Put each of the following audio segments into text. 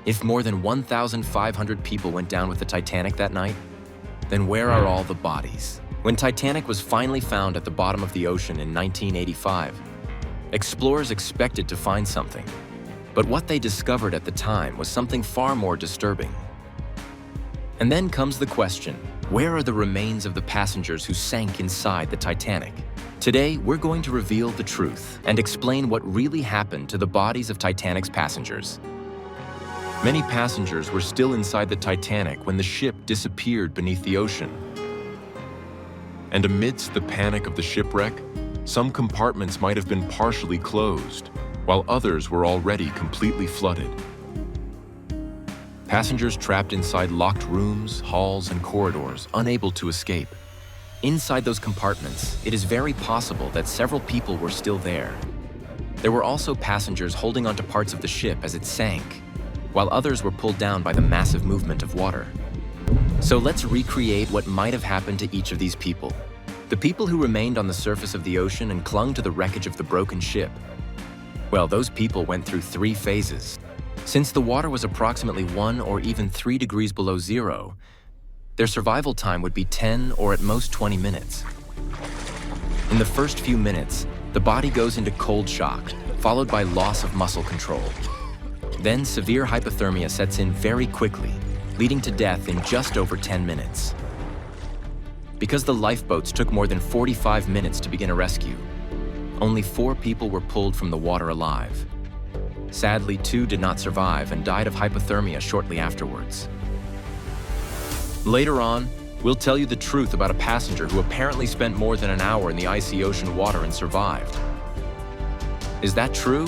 If more than 1,500 people went down with the Titanic that night, then where are all the bodies? When Titanic was finally found at the bottom of the ocean in 1985, explorers expected to find something. But what they discovered at the time was something far more disturbing. And then comes the question, where are the remains of the passengers who sank inside the Titanic? Today, we're going to reveal the truth and explain what really happened to the bodies of Titanic's passengers. Many passengers were still inside the Titanic when the ship disappeared beneath the ocean. And amidst the panic of the shipwreck, some compartments might have been partially closed, while others were already completely flooded. Passengers trapped inside locked rooms, halls, and corridors, unable to escape. Inside those compartments, it is very possible that several people were still there. There were also passengers holding onto parts of the ship as it sank, while others were pulled down by the massive movement of water. So let's recreate what might have happened to each of these people. The people who remained on the surface of the ocean and clung to the wreckage of the broken ship. Well, those people went through 3 phases. Since the water was approximately 1 or even 3 degrees below zero, their survival time would be 10 or at most 20 minutes. In the first few minutes, the body goes into cold shock, followed by loss of muscle control. Then severe hypothermia sets in very quickly, leading to death in just over 10 minutes. Because the lifeboats took more than 45 minutes to begin a rescue, only 4 people were pulled from the water alive. Sadly, 2 did not survive and died of hypothermia shortly afterwards. Later on, we'll tell you the truth about a passenger who apparently spent more than an hour in the icy ocean water and survived. Is that true?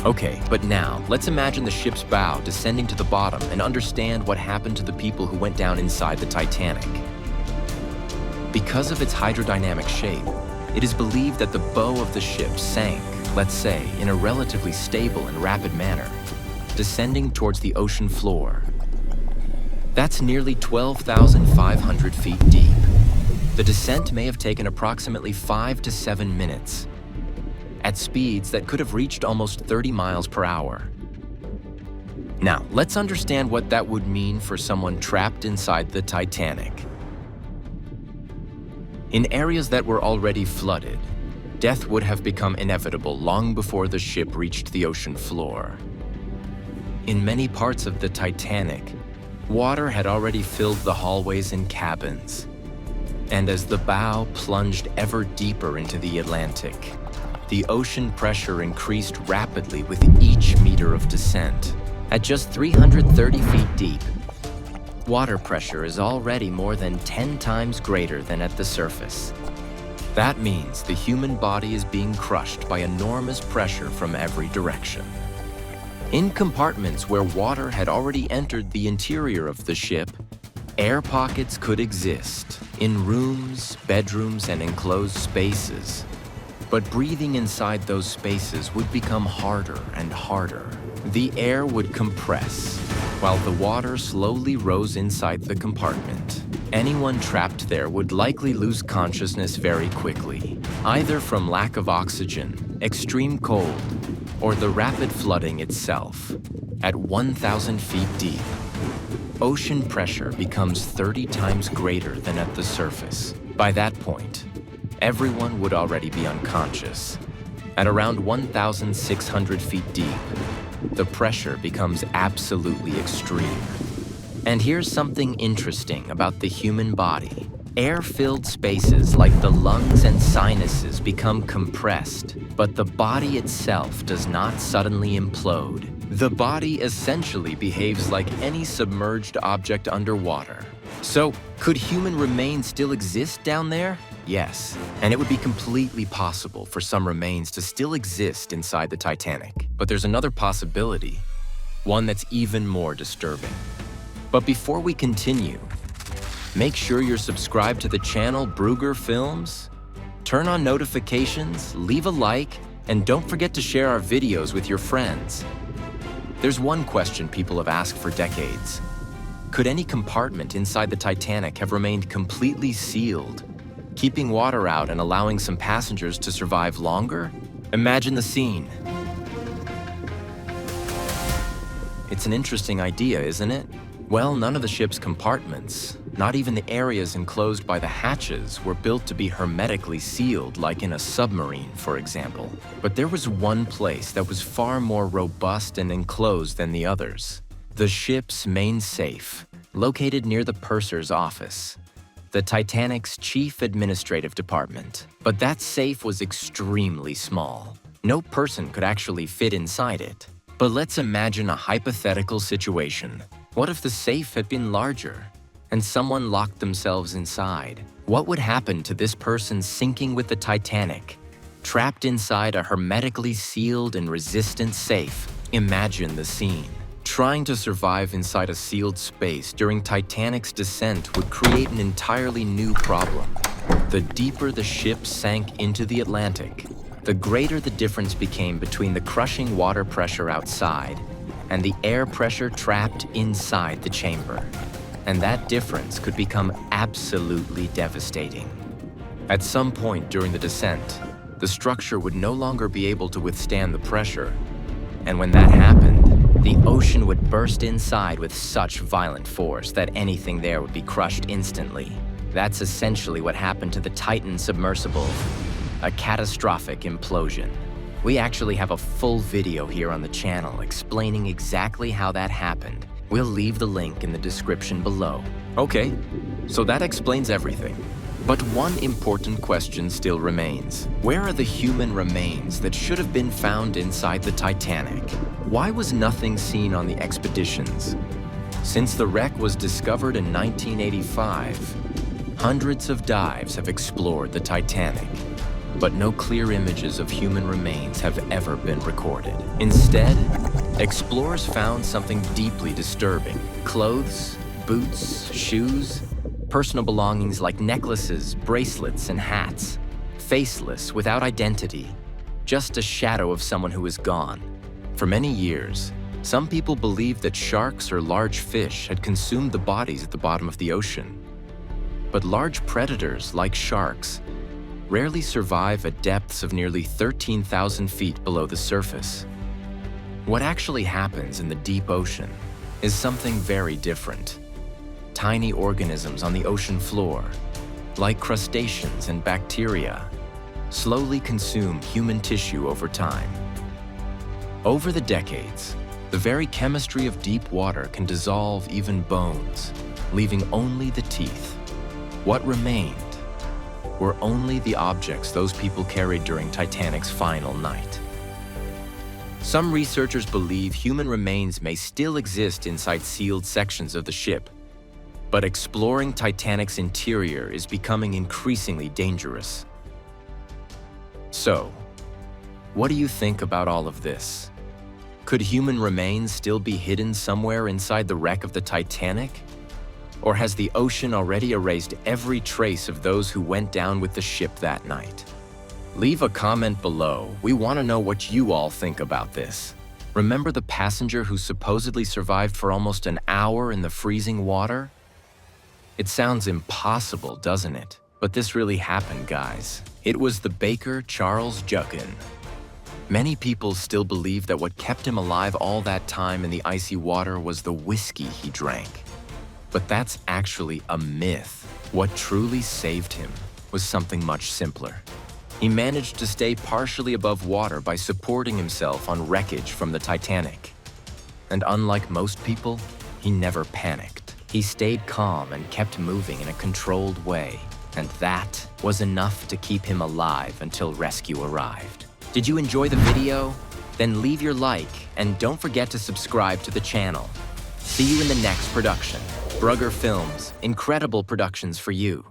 Okay, but now, let's imagine the ship's bow descending to the bottom and understand what happened to the people who went down inside the Titanic. Because of its hydrodynamic shape, it is believed that the bow of the ship sank, let's say, in a relatively stable and rapid manner, descending towards the ocean floor. That's nearly 12,500 feet deep. The descent may have taken approximately 5 to 7 minutes, at speeds that could have reached almost 30 miles per hour. Now, let's understand what that would mean for someone trapped inside the Titanic. In areas that were already flooded, death would have become inevitable long before the ship reached the ocean floor. In many parts of the Titanic, water had already filled the hallways and cabins. And as the bow plunged ever deeper into the Atlantic, the ocean pressure increased rapidly with each meter of descent. At just 330 feet deep, water pressure is already more than 10 times greater than at the surface. That means the human body is being crushed by enormous pressure from every direction. In compartments where water had already entered the interior of the ship, air pockets could exist in rooms, bedrooms, and enclosed spaces. But breathing inside those spaces would become harder and harder. The air would compress, while the water slowly rose inside the compartment. Anyone trapped there would likely lose consciousness very quickly, either from lack of oxygen, extreme cold, or the rapid flooding itself. At 1,000 feet deep, ocean pressure becomes 30 times greater than at the surface. By that point, everyone would already be unconscious. At around 1,600 feet deep, the pressure becomes absolutely extreme. And here's something interesting about the human body. Air-filled spaces like the lungs and sinuses become compressed, but the body itself does not suddenly implode. The body essentially behaves like any submerged object underwater. So, could human remains still exist down there? Yes, and it would be completely possible for some remains to still exist inside the Titanic. But there's another possibility, one that's even more disturbing. But before we continue, make sure you're subscribed to the channel Brugger Films, turn on notifications, leave a like, and don't forget to share our videos with your friends. There's one question people have asked for decades. Could any compartment inside the Titanic have remained completely sealed, keeping water out and allowing some passengers to survive longer? Imagine the scene. It's an interesting idea, isn't it? Well, none of the ship's compartments, not even the areas enclosed by the hatches, were built to be hermetically sealed like in a submarine, for example. But there was one place that was far more robust and enclosed than the others. The ship's main safe, located near the purser's office. The Titanic's chief administrative department. But that safe was extremely small. No person could actually fit inside it. But let's imagine a hypothetical situation. What if the safe had been larger and someone locked themselves inside? What would happen to this person sinking with the Titanic, trapped inside a hermetically sealed and resistant safe? Imagine the scene. Trying to survive inside a sealed space during Titanic's descent would create an entirely new problem. The deeper the ship sank into the Atlantic, the greater the difference became between the crushing water pressure outside and the air pressure trapped inside the chamber. And that difference could become absolutely devastating. At some point during the descent, the structure would no longer be able to withstand the pressure. And when that happened, the ocean would burst inside with such violent force that anything there would be crushed instantly. That's essentially what happened to the Titan submersible, a catastrophic implosion. We actually have a full video here on the channel explaining exactly how that happened. We'll leave the link in the description below. Okay, so that explains everything. But one important question still remains. Where are the human remains that should have been found inside the Titanic? Why was nothing seen on the expeditions? Since the wreck was discovered in 1985, hundreds of dives have explored the Titanic. But no clear images of human remains have ever been recorded. Instead, explorers found something deeply disturbing. Clothes, boots, shoes, personal belongings like necklaces, bracelets, and hats. Faceless, without identity, just a shadow of someone who is gone. For many years, some people believed that sharks or large fish had consumed the bodies at the bottom of the ocean. But large predators, like sharks, rarely survive at depths of nearly 13,000 feet below the surface. What actually happens in the deep ocean is something very different. Tiny organisms on the ocean floor, like crustaceans and bacteria, slowly consume human tissue over time. Over the decades, the very chemistry of deep water can dissolve even bones, leaving only the teeth. What remained were only the objects those people carried during Titanic's final night. Some researchers believe human remains may still exist inside sealed sections of the ship, but exploring Titanic's interior is becoming increasingly dangerous. So, what do you think about all of this? Could human remains still be hidden somewhere inside the wreck of the Titanic? Or has the ocean already erased every trace of those who went down with the ship that night? Leave a comment below. We want to know what you all think about this. Remember the passenger who supposedly survived for almost an hour in the freezing water? It sounds impossible, doesn't it? But this really happened, guys. It was the baker Charles Joughin. Many people still believe that what kept him alive all that time in the icy water was the whiskey he drank. But that's actually a myth. What truly saved him was something much simpler. He managed to stay partially above water by supporting himself on wreckage from the Titanic. And unlike most people, he never panicked. He stayed calm and kept moving in a controlled way. And that was enough to keep him alive until rescue arrived. Did you enjoy the video? Then leave your like and don't forget to subscribe to the channel. See you in the next production. Brugger Films, incredible productions for you.